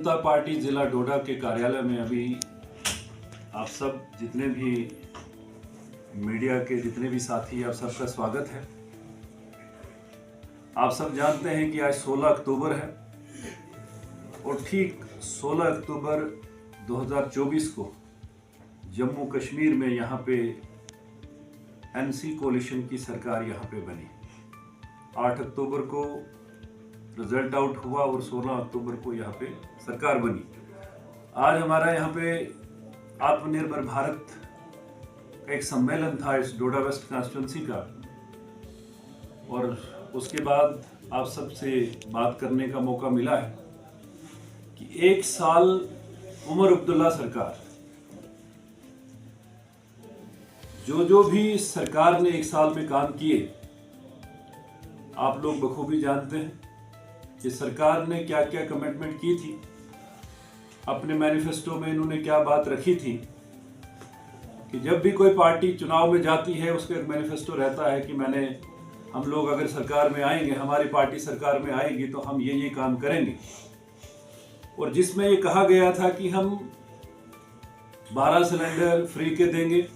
जनता party जिला डोडा के कार्यालय में अभी आप सब जितने भी मीडिया के जितने भी साथी, आप सबका स्वागत है। आप सब जानते हैं कि आज 16 अक्टूबर है और ठीक 16 अक्टूबर 2024 को जम्मू कश्मीर में यहाँ पे एनसी कोलिशन की सरकार यहाँ पे बनी। 8 अक्टूबर को रिजल्ट आउट हुआ और 16 अक्टूबर को यहाँ पे सरकार बनी। आज हमारा यहाँ पे आत्मनिर्भर भारत का एक सम्मेलन था इस डोडा वेस्ट कॉन्स्टिट्यूंसी का, और उसके बाद आप सबसे बात करने का मौका मिला है कि 1 साल उमर अब्दुल्ला सरकार, जो भी सरकार ने 1 साल में काम किए आप लोग बखूबी जानते हैं कि सरकार ने क्या क्या कमिटमेंट की थी। अपने मैनिफेस्टो में इन्होंने क्या बात रखी थी कि जब भी कोई पार्टी चुनाव में जाती है उसका एक मैनिफेस्टो रहता है कि हम लोग अगर सरकार में आएंगे, हमारी पार्टी सरकार में आएगी तो हम ये काम करेंगे। और जिसमें ये कहा गया था कि हम 12 सिलेंडर फ्री के देंगे,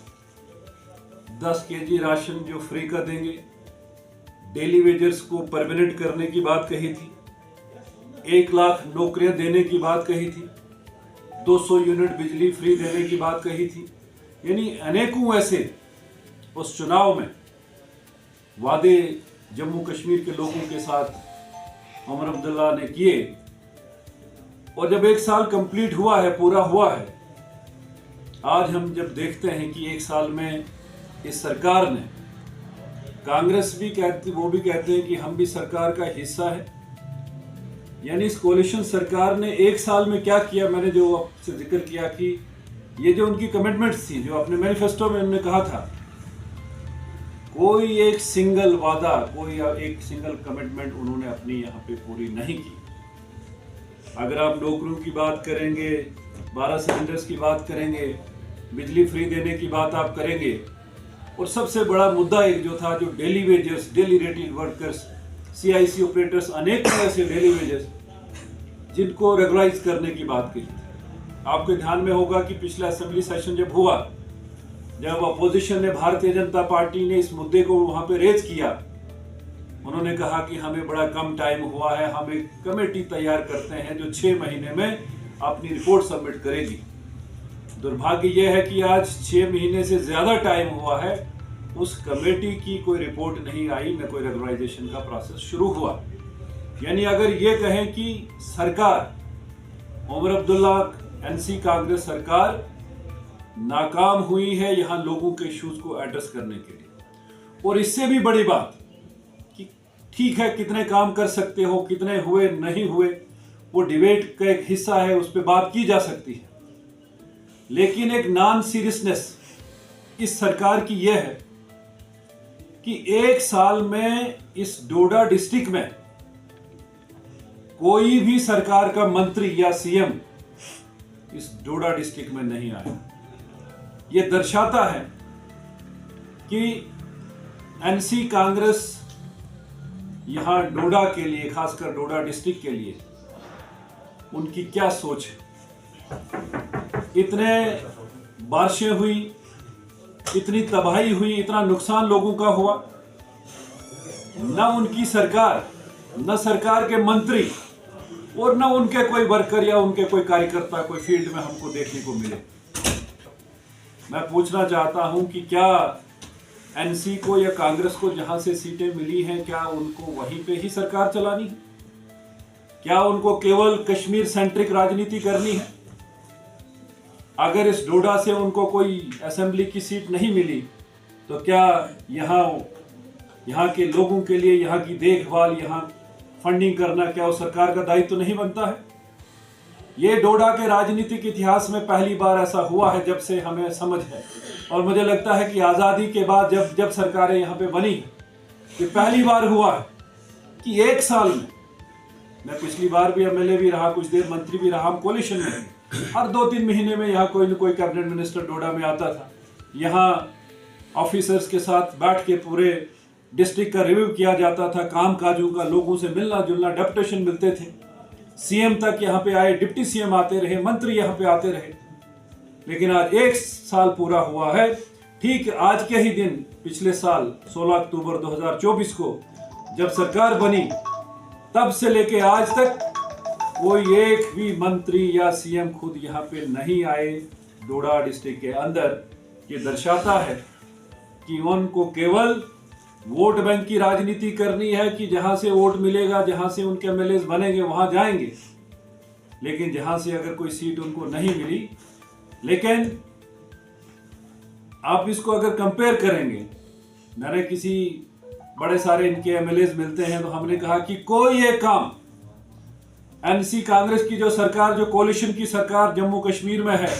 10 केजी राशन जो फ्री का देंगे, डेली वेजर्स को परमानेंट करने की बात कही थी, 1 लाख नौकरियां देने की बात कही थी, 200 यूनिट बिजली फ्री देने की बात कही थी। यानी अनेकों ऐसे उस चुनाव में वादे जम्मू कश्मीर के लोगों के साथ उमर अब्दुल्ला ने किए। और जब 1 साल कंप्लीट हुआ है, पूरा हुआ है, आज हम जब देखते हैं कि 1 साल में इस सरकार ने, कांग्रेस भी कहती, वो भी कहते हैं कि हम भी सरकार का हिस्सा है। यानी इस कोलिशन सरकार ने 1 साल में क्या किया, मैंने जो आपसे जिक्र किया कि ये जो उनकी कमिटमेंट्स थी, जो अपने मैनिफेस्टो में उन्होंने कहा था, कोई एक सिंगल वादा, कोई एक सिंगल कमिटमेंट उन्होंने अपनी यहाँ पे पूरी नहीं की। अगर आप नौकरियों की बात करेंगे, 12 सिलेंडर्स की बात करेंगे, बिजली फ्री देने की बात आप करेंगे, और सबसे बड़ा मुद्दा एक जो था, जो daily wagers, daily rated workers, CIC operators, अनेक ऐसे डेली वेजर्स जिनको रेगुलाइज करने की बात की थी। आपके ध्यान में होगा कि पिछला असेंबली सेशन जब हुआ, जब अपोजिशन ने, भारतीय जनता पार्टी ने इस मुद्दे को वहां पे रेज किया, उन्होंने कहा कि हमें बड़ा कम टाइम हुआ है, हम एक कमेटी तैयार करते हैं जो 6 महीने में अपनी रिपोर्ट सबमिट करेगी। दुर्भाग्य यह है कि आज 6 महीने से ज्यादा टाइम हुआ है, उस कमेटी की कोई रिपोर्ट नहीं आई, न कोई रेगुलराइजेशन का प्रोसेस शुरू हुआ। यानी अगर ये कहें कि सरकार, उमर अब्दुल्ला NC कांग्रेस सरकार नाकाम हुई है यहाँ लोगों के इश्यूज को एड्रेस करने के लिए। और इससे भी बड़ी बात कि ठीक है, कितने काम कर सकते हो, कितने हुए नहीं हुए, वो डिबेट का एक हिस्सा है, उस पर बात की जा सकती है। लेकिन एक नॉन सीरियसनेस इस सरकार की यह है कि 1 साल में इस डोडा डिस्ट्रिक्ट में कोई भी सरकार का मंत्री या CM इस डोडा डिस्ट्रिक्ट में नहीं आया। यह दर्शाता है कि NC कांग्रेस यहां डोडा के लिए, खासकर डोडा डिस्ट्रिक्ट के लिए, उनकी क्या सोच है। इतने बारिशें हुई, इतनी तबाही हुई, इतना नुकसान लोगों का हुआ, न उनकी सरकार, न सरकार के मंत्री और न उनके कोई वर्कर या उनके कोई कार्यकर्ता कोई फील्ड में हमको देखने को मिले। मैं पूछना चाहता हूं कि क्या NC को या कांग्रेस को जहां से सीटें मिली हैं, क्या उनको वहीं पे ही सरकार चलानी है? क्या उनको केवल कश्मीर सेंट्रिक राजनीति करनी है? अगर इस डोडा से उनको कोई असेंबली की सीट नहीं मिली तो क्या यहाँ के लोगों के लिए, यहाँ की देखभाल, यहाँ फंडिंग करना, क्या उस सरकार का दायित्व नहीं बनता है? ये डोडा के राजनीतिक इतिहास में पहली बार ऐसा हुआ है जब से हमें समझ है। और मुझे लगता है कि आज़ादी के बाद जब सरकारें यहाँ पे बनी, ये पहली बार हुआ है कि 1 साल में, मैं पिछली बार भी MLA भी रहा, कुछ देर मंत्री भी रहा, हम कोलिशन में हर 2-3 महीने में यहाँ कोई न कोई कैबिनेट मिनिस्टर डोडा में आता था। यहाँ ऑफिसर्स के साथ बैठ के पूरे डिस्ट्रिक्ट का रिव्यू किया जाता था, काम काजों का, लोगों से मिलना जुलना, डेपुटेशन मिलते थे। सीएम तक यहाँ पे आए, डिप्टी सीएम आते रहे, मंत्री यहाँ पे आते रहे, लेकिन आज 1 साल पूरा हुआ है। ठीक आज के ही दिन पिछले साल 16 अक्टूबर 2024 को जब सरकार बनी, तब से लेके आज तक कोई एक भी मंत्री या सीएम खुद यहाँ पे नहीं आए डोडा डिस्ट्रिक्ट के अंदर। ये दर्शाता है कि उनको केवल वोट बैंक की राजनीति करनी है कि जहां से वोट मिलेगा, जहां से उनके एमएलए बनेंगे वहां जाएंगे, लेकिन जहां से अगर कोई सीट उनको नहीं मिली। लेकिन आप इसको अगर कंपेयर करेंगे, मैंने किसी बड़े सारे इनके एमएलए मिलते हैं तो हमने कहा कि कोई एक काम एनसी कांग्रेस की जो सरकार, जो कोलिशन की सरकार जम्मू कश्मीर में है,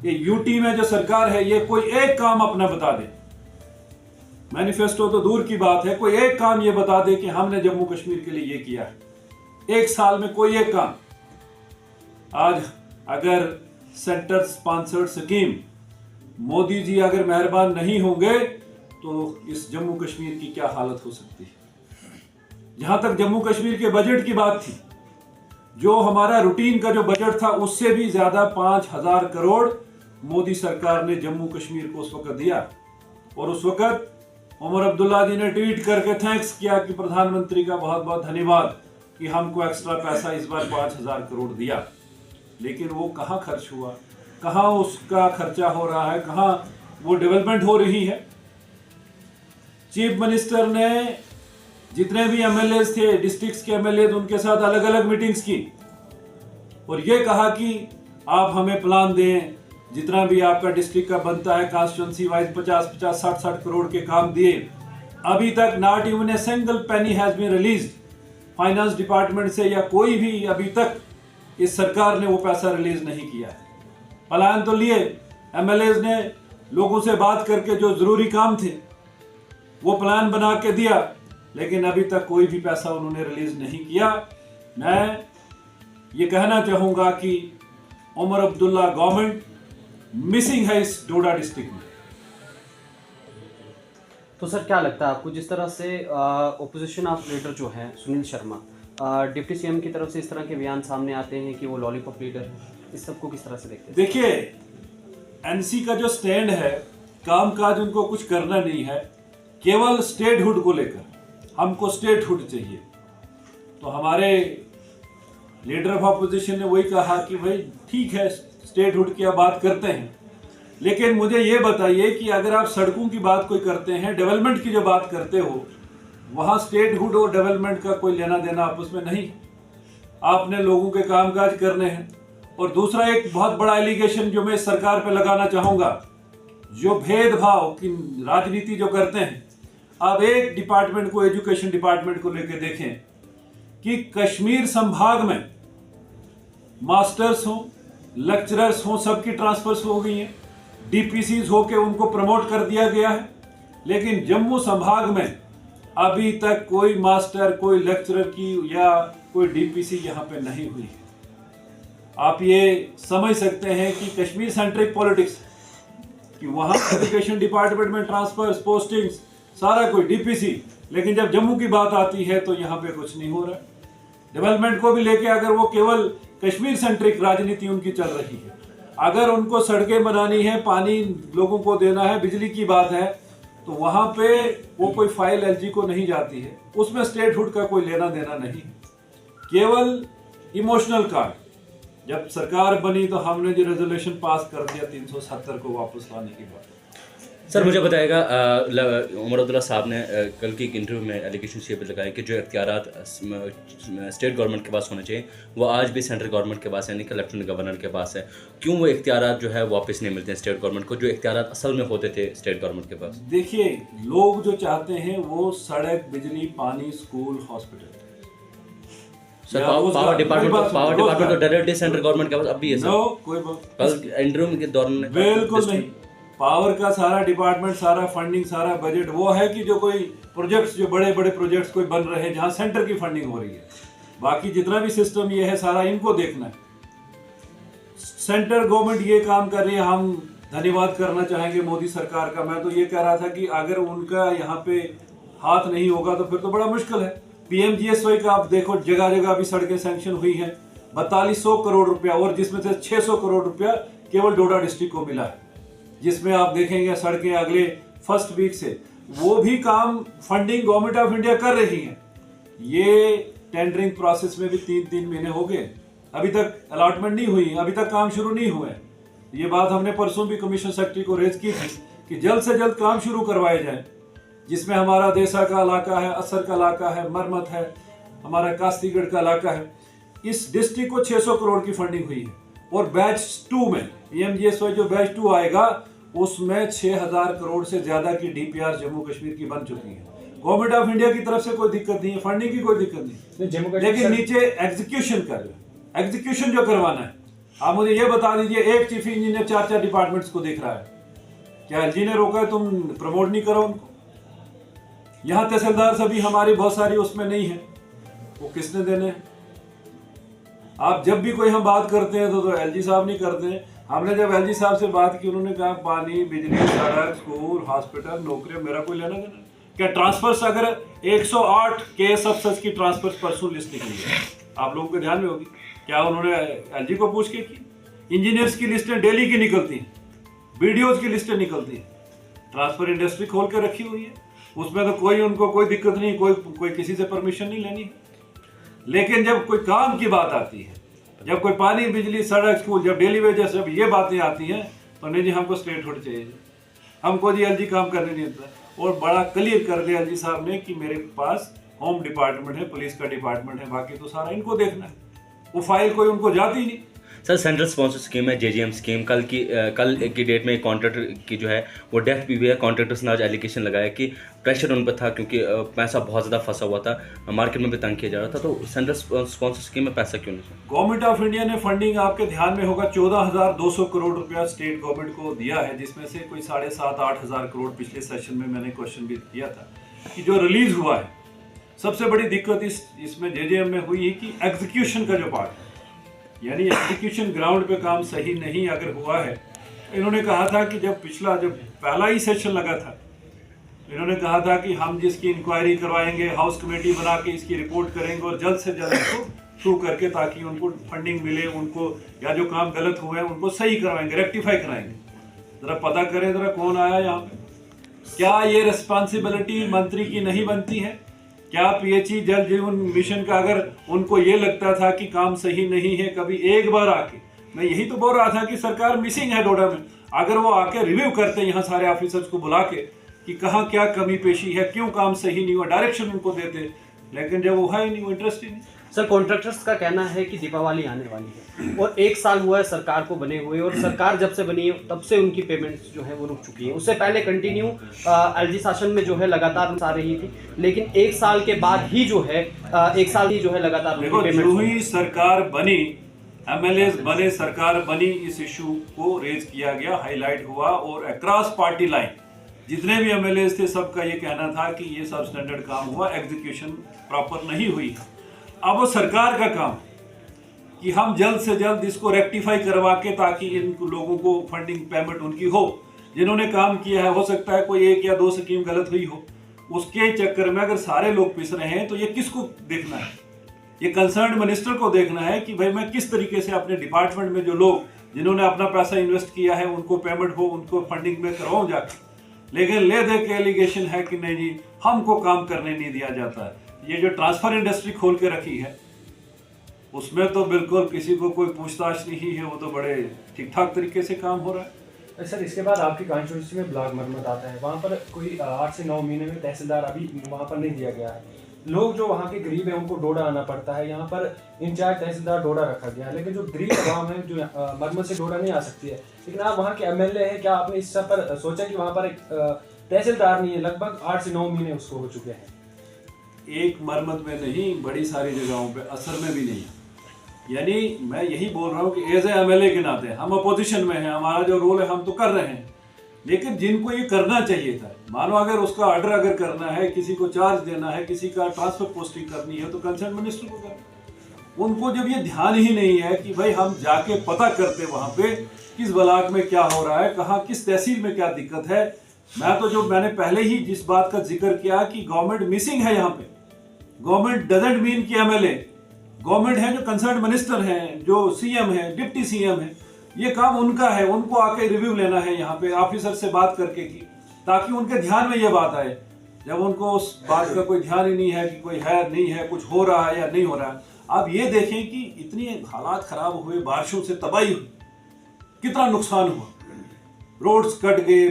ये यूटी में जो सरकार है, ये कोई एक काम अपना बता दे। मैनिफेस्टो तो दूर की बात है, कोई एक काम ये बता दे कि हमने जम्मू कश्मीर के लिए ये किया है। 1 साल में कोई एक काम। आज अगर centre sponsored scheme Modi ji अगर मेहरबान नहीं होंगे तो इस जम्मू कश्मीर की क्या हालत हो सकती है। जहां तक जम्मू कश्मीर के बजट की बात थी, जो हमारा रूटीन का जो बजट था उससे भी ज्यादा 5000 करोड़ मोदी सरकार ने जम्मू कश्मीर को उस वक्त दिया। और उस वक्त उमर अब्दुल्ला जी ने ट्वीट करके थैंक्स किया कि प्रधानमंत्री का बहुत बहुत धन्यवाद कि हमको एक्स्ट्रा पैसा इस बार 5000 करोड़ दिया। लेकिन वो कहाँ खर्च हुआ, कहाँ उसका खर्चा हो रहा है, कहाँ वो डेवलपमेंट हो रही है। चीफ मिनिस्टर ने जितने भी एमएलए थे, डिस्ट्रिक्ट्स के एमएलए, उनके साथ अलग अलग मीटिंग्स की और ये कहा कि आप हमें प्लान दें, जितना भी आपका डिस्ट्रिक्ट का बनता है कॉन्स्टिट्यूंसी वाइज 50-50, 60-60 करोड़ के काम दिए। अभी तक not even a single penny has been released finance department से, या कोई भी अभी तक इस सरकार ने वो पैसा रिलीज नहीं किया है। प्लान तो लिए, एमएलए ने लोगों से बात करके जो जरूरी काम थे वो प्लान बना के दिया, लेकिन अभी तक कोई भी पैसा उन्होंने रिलीज नहीं किया। मैं ये कहना चाहूंगा कि उमर अब्दुल्ला गवर्नमेंट मिसिंग है इस डोडा डिस्ट्रिक्ट में। तो सर क्या लगता है आपको, जिस तरह से ओपोजिशन ऑफ लीडर जो है सुनील शर्मा, डिप्टी सीएम की तरफ से इस तरह के बयान सामने आते हैं कि वो लॉलीपॉप लीडर है, इस सबको किस तरह से देखते हैं? देखिए, एनसी का जो स्टैंड है, कामकाज उनको कुछ करना नहीं है, केवल स्टेटहुड को लेकर हमको स्टेटहुड चाहिए। तो हमारे लीडर ऑफ अपोजिशन ने वही कहा कि भाई ठीक है, स्टेटहुड की आप बात करते हैं, लेकिन मुझे ये बताइए कि अगर आप सड़कों की बात कोई करते हैं, डेवलपमेंट की जो बात करते हो, वहां स्टेटहुड और डेवलपमेंट का कोई लेना देना आपस में नहीं। आपने लोगों के कामकाज करने हैं। और दूसरा एक बहुत बड़ा एलिगेशन जो मैं सरकार पे लगाना चाहूंगा, जो भेदभाव की राजनीति जो करते हैं। आप एक डिपार्टमेंट को, एजुकेशन डिपार्टमेंट को लेकर देखें कि कश्मीर संभाग में मास्टर्स हो, लेक्चरर्स हो, सबकी ट्रांसफर्स हो गई हैं, डीपीसीज होके उनको प्रमोट कर दिया गया है, लेकिन जम्मू संभाग में अभी तक कोई मास्टर, कोई लेक्चरर की या कोई डीपीसी यहां पे नहीं हुई है। आप ये समझ सकते हैं कि कश्मीर सेंट्रिक पॉलिटिक्स, कि वहां एजुकेशन डिपार्टमेंट में ट्रांसफर्स, पोस्टिंग्स, सारा कोई डीपीसी, लेकिन जब जम्मू की बात आती है तो यहाँ पे कुछ नहीं हो रहा। डेवलपमेंट को भी लेके अगर वो केवल कश्मीर सेंट्रिक राजनीति उनकी चल रही है, अगर उनको सड़कें बनानी है, पानी लोगों को देना है, बिजली की बात है, तो वहां पे वो कोई फाइल एलजी को नहीं जाती है, उसमें स्टेटहुड का कोई लेना देना नहीं, केवल इमोशनल कार्ड। जब सरकार बनी तो हमने जो रेजोल्यूशन पास कर दिया 370 को वापस लाने की बात। सर मुझे बताएगा, उमर अब्दुल्ला साहब ने कल की एक इंटरव्यू में एलिगेशन ये भी लगाया कि जो इख्तियारात स्टेट गवर्नमेंट के पास होने चाहिए वो आज भी सेंट्रल गवर्नमेंट के पास है, यानी कि लेफ्टिनेंट गवर्नर के पास है। क्यों वो इख्तियारात जो है वापस नहीं मिलते हैं स्टेट गवर्नमेंट को, जो इख्तियारात असल में होते थे स्टेट गवर्नमेंट के पास? देखिए, लोग जो चाहते हैं वो सड़क, बिजली, पानी, school, hospital. Sir power department तो डायरेक्टली सेंट्रल गवर्नमेंट के पास अब भी है सर। कोई कल इंटरव्यू के दौरान बिल्कुल नहीं। पावर का सारा डिपार्टमेंट, सारा फंडिंग, सारा बजट वो है कि जो कोई प्रोजेक्ट्स, जो बड़े बड़े प्रोजेक्ट्स कोई बन रहे हैं जहां सेंटर की फंडिंग हो रही है, बाकी जितना भी सिस्टम ये है सारा इनको देखना है। सेंटर गवर्नमेंट ये काम कर रही है, हम धन्यवाद करना चाहेंगे मोदी सरकार का। मैं तो ये कह रहा था कि अगर उनका यहाँ पे हाथ नहीं होगा तो फिर तो बड़ा मुश्किल है। पीएमजीएसवाई का आप देखो, जगह जगह अभी सड़कें सैंक्शन हुई हैं, 4200 करोड़ रुपया, और जिसमें से 600 करोड़ रुपया केवल डोडा डिस्ट्रिक्ट को मिला है, जिसमें आप देखेंगे सड़कें अगले फर्स्ट वीक से वो भी काम फंडिंग गवर्नमेंट ऑफ इंडिया कर रही है। ये टेंडरिंग प्रोसेस में भी 3-3 महीने हो गए, अभी तक अलॉटमेंट नहीं हुई, अभी तक काम शुरू नहीं हुआ है। ये बात हमने परसों भी कमीशन सेक्रेटरी को रेज की थी कि जल्द से जल्द काम शुरू करवाए जाए, जिसमें हमारा देसा का इलाका है, असर का इलाका है, मरमत है, हमारा कास्तीगढ़ का इलाका है। इस डिस्ट्रिक्ट को 600 करोड़ की फंडिंग हुई है, और बैच 2 में PMGSY जो बैच 2 आएगा उसमें 6000 करोड़ से ज्यादा की DPR जम्मू कश्मीर की बन चुकी है। गवर्नमेंट ऑफ इंडिया की तरफ से कोई दिक्कत नहीं है, फंडिंग की कोई दिक्कत नहीं, लेकिन नीचे एग्जीक्यूशन एग्जीक्यूशन जो करवाना है। आप मुझे ये बता दीजिए, एक चीफ इंजीनियर 4-4 डिपार्टमेंट्स को देख रहा है, क्या एलजी ने रोका है तुम प्रमोट नहीं करो उनको? यहाँ तहसीलदार सभी हमारी बहुत सारी उसमें नहीं है, वो किसने देने हैं? आप जब भी कोई हम बात करते हैं तो एलजी साहब नहीं करते हैं। हमने जब एलजी साहब से बात की, उन्होंने कहा पानी, बिजली, सड़क, स्कूल, हॉस्पिटल, नौकरियां, मेरा कोई लेना देना। क्या ट्रांसफर्स, अगर 108 केस अफसर्स की ट्रांसफर्स परसों लिस्ट निकली है, आप लोगों के ध्यान में होगी, क्या उन्होंने एलजी को पूछ के की? इंजीनियर्स की लिस्टें डेली की निकलती हैं, BDOs की लिस्टें निकलती हैं, ट्रांसफर इंडस्ट्री खोल के रखी हुई है, उसमें तो कोई उनको कोई दिक्कत नहीं, कोई किसी से परमिशन नहीं लेनी। लेकिन जब कोई काम की बात आती है, जब कोई पानी, बिजली, सड़क, स्कूल, जब डेली वेजेस, जब ये बातें आती हैं तो नहीं जी हमको स्टेटहुड चाहिए, हमको जी एलजी काम करने नहीं देता। और बड़ा क्लियर कर दिया एलजी साहब ने कि मेरे पास होम डिपार्टमेंट है, पुलिस का डिपार्टमेंट है, बाकी तो सारा इनको देखना है, वो फाइल कोई उनको जाती नहीं। सर, सेंट्रल स्पॉन्सर स्कीम है JGM स्कीम, कल की डेट में कॉन्ट्रैक्टर की जो है वो डेथ भी हुई है। कॉन्ट्रैक्टर्स ने आज एलिगेशन लगाया कि प्रेशर उन पर था क्योंकि पैसा बहुत ज़्यादा फंसा हुआ था, मार्केट में भी तंग किया जा रहा था, तो सेंट्रल स्पॉन्सर स्कीम में पैसा क्यों नहीं? गवर्नमेंट ऑफ इंडिया ने फंडिंग, आपके ध्यान में होगा, 14,200 करोड़ रुपया स्टेट गवर्नमेंट को दिया है, जिसमें से कोई 7,500-8 हज़ार करोड़ पिछले सेशन में मैंने क्वेश्चन भी किया था कि जो रिलीज हुआ है। सबसे बड़ी दिक्कत इसमें JJM में हुई है कि एग्जीक्यूशन का जो पार्ट है, यानी एग्जीक्यूशन ग्राउंड पे काम सही नहीं अगर हुआ है। इन्होंने कहा था कि जब पहला ही सेशन लगा था, इन्होंने कहा था कि हम जिसकी इंक्वायरी करवाएंगे, हाउस कमेटी बना के इसकी रिपोर्ट करेंगे और जल्द से जल्द इसको थ्रू करके ताकि उनको फंडिंग मिले, उनको या जो काम गलत हुए हैं उनको सही करवाएंगे, रेक्टिफाई कराएंगे। जरा पता करें जरा कौन आया यहाँ पे, क्या ये रिस्पॉन्सिबिलिटी मंत्री की नहीं बनती है? क्या PHE जल जीवन मिशन का अगर उनको ये लगता था कि काम सही नहीं है, कभी एक बार आके, मैं यही तो बोल रहा था कि सरकार मिसिंग है डोडा में, अगर वो आके रिव्यू करते यहाँ सारे ऑफिसर्स को बुला के कि कहाँ क्या कमी पेशी है, क्यों काम सही नहीं हुआ, डायरेक्शन उनको देते, लेकिन जब वो है ही नहीं, वो इंटरेस्ट ही नहीं। सर, कॉन्ट्रैक्टर्स का कहना है कि दीपावली आने वाली है और 1 साल हुआ है सरकार को बने हुए, और सरकार जब से बनी है तब से उनकी पेमेंट्स जो है वो रुक चुकी है। उससे पहले कंटिन्यू एलजी शासन में जो है लगातार आ रही थी, लेकिन 1 साल के बाद ही जो है 1 साल ही जो है लगातार देखो, जो ही सरकार बनी, MLAs बने, सरकार बनी, इस इशू को रेज किया गया, हाईलाइट हुआ, और अक्रॉस पार्टी लाइन जितने भी MLAs थे सबका ये कहना था कि ये सब स्टैंडर्ड काम हुआ, एग्जीक्यूशन प्रॉपर नहीं हुई। अब वो सरकार का काम कि हम जल्द से जल्द इसको रेक्टिफाई करवा के ताकि इन लोगों को फंडिंग पेमेंट उनकी हो, जिन्होंने काम किया है। हो सकता है कोई 1 या 2 स्कीम गलत हुई हो, उसके चक्कर में अगर सारे लोग पिस रहे हैं तो ये किसको देखना है? ये कंसर्न मिनिस्टर को देखना है कि भाई मैं किस तरीके से अपने डिपार्टमेंट में जो लोग जिन्होंने अपना पैसा इन्वेस्ट किया है उनको पेमेंट हो, उनको फंडिंग में करवाऊं जाकर। लेकिन ले दे के एलिगेशन है कि नहीं जी हमको काम करने नहीं दिया जाता है। ये जो ट्रांसफर इंडस्ट्री खोल के रखी है उसमें तो बिल्कुल किसी को कोई पूछताछ नहीं है, वो तो बड़े ठीक ठाक तरीके से काम हो रहा है। सर, इसके बाद आपकी कॉन्स्टिट्यूंसी में ब्लॉक मरम्मत आता है, वहाँ पर कोई 8 से 9 महीने में तहसीलदार अभी वहाँ पर नहीं दिया गया है। लोग जो वहाँ के गरीब हैं उनको डोडा आना पड़ता है, यहाँ पर इंचार्ज तहसीलदार डोडा रखा गया है, लेकिन जो गरीब आवाम है जो मरम्मत से डोडा नहीं आ सकती है। लेकिन आप वहाँ के MLA हैं, क्या आपने इस सब पर सोचा कि वहाँ पर एक तहसीलदार नहीं है? लगभग 8 से 9 महीने उसको हो चुके हैं। एक मरम्मत में नहीं, बड़ी सारी जगहों पे असर में भी नहीं है। यानी मैं यही बोल रहा हूँ कि एज ए MLA के नाते हम अपोजिशन में हैं, हमारा जो रोल है हम तो कर रहे हैं, लेकिन जिनको ये करना चाहिए था, मानो अगर उसका ऑर्डर अगर करना है, किसी को चार्ज देना है, किसी का ट्रांसफर पोस्टिंग करनी है तो कंसर्न मिनिस्टर को करना। उनको जब ये ध्यान ही नहीं है कि भाई हम जाके पता करते वहाँ पे किस ब्लॉक में क्या हो रहा है, कहाँ किस तहसील में क्या दिक्कत है। मैं तो जो मैंने पहले ही जिस बात का जिक्र किया कि गवर्नमेंट मिसिंग है यहाँ पे। गवर्नमेंट डजंट मीन कि MLA, गवर्नमेंट है, जो कंसर्न मिनिस्टर हैं, जो सीएम है, डिप्टी सीएम है, ये काम उनका है, उनको आके रिव्यू लेना है यहाँ पे ऑफिसर से बात करके की, ताकि उनके ध्यान में ये बात आए। जब उनको उस बात का कोई ध्यान ही नहीं है कि कोई है नहीं है, कुछ हो रहा है या नहीं हो रहा है। आप ये देखें कि इतनी हालात खराब हुए, बारिशों से तबाही हुई, कितना नुकसान हुआ, रोड्स कट गए,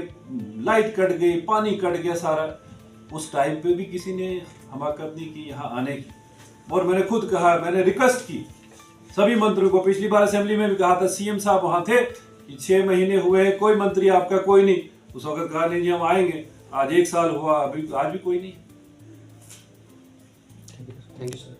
लाइट कट गई, पानी कट गया सारा। उस टाइम पे भी किसी ने हमाकत नहीं की यहाँ आने की। और मैंने खुद कहा, मैंने रिक्वेस्ट की सभी मंत्रियों को, पिछली बार असेंबली में भी कहा था, सीएम साहब वहाँ थे कि 6 महीने हुए, कोई मंत्री आपका कोई नहीं। उस वक्त कहा नहीं जी हम आएंगे। आज 1 साल हुआ, अभी आज भी कोई नहीं। Thank you sir.